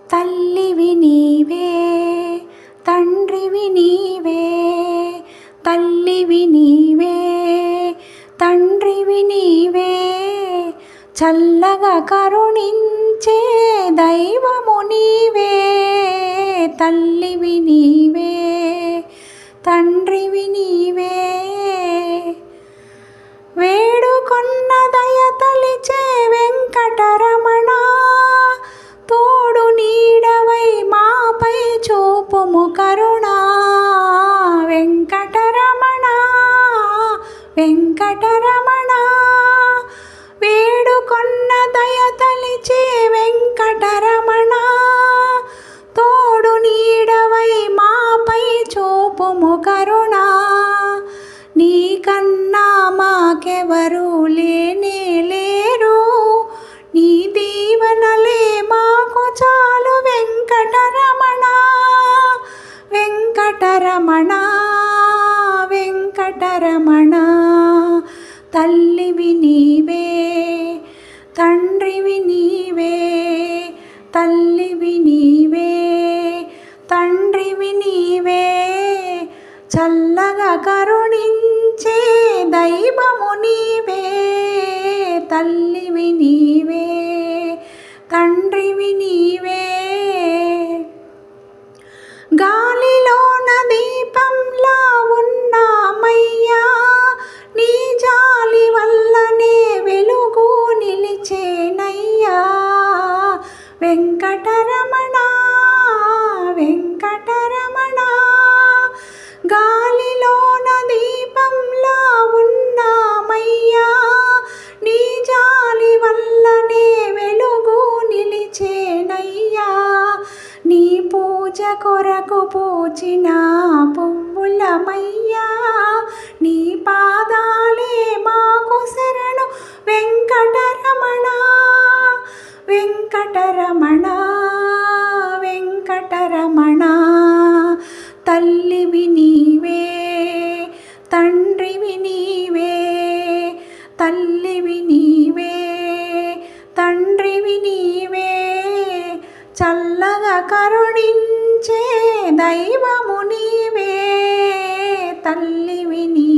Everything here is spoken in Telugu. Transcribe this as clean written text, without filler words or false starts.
తల్లివి నీవే తండ్రివి నీవే, తల్లివి నీవే తండ్రివి నీవే, చల్లగా కరుణించే దైవము నీవే. తల్లివి నీవే తండ్రివి నీవే, వేడుకొన్న దయ తలిచే వెంకటరమణ, తోడు నీడవై మాపై చూపుము కరుణ. వెంకటరమణ వెంకటరమణ, వేడుకొన్న దయ తలిచే వెంకటరమణ, తోడు నీడవై మాపై చూపుము కరుణ. నీకన్నా మాకెవరు లేనే లేరు, నీ దీవెనలే మాకు చాలు వెంకటరమణ. వెంకటరమణ వెంకటరమణ, తల్లివి నీవే తండ్రివి నీవే, తల్లివి నీవే తండ్రివి నీవే, చల్లగా కరుణించే దైవము నీవే. తల్లివి నీవే తండ్రివి నీవే, గాలిలోన దీపంలా ఉన్నామయ్యా, నీ జాలి వల్లనే వెలుగు నిలిచేనయ్యా. వెంకటరమణ వెంకటరమణ, గాలిలోన దీపంలా ఉన్నామయ్యా, నీ జాలి వల్లనే వెలుగు నిలిచేనయ్యా. నీ పూజ కొరకు పూచిన పువ్వులమయ్యా, నీ పాదాలే మాకు శరణు వెంకటరమణ. వెంకటరమణ వెంకటరమణ, తల్లివి నీవే తండ్రివి నీవే, తల్లివి నీవే తండ్రివి నీవే, చల్లగా కరుణించే దైవము నీవే. తల్లివి నీవే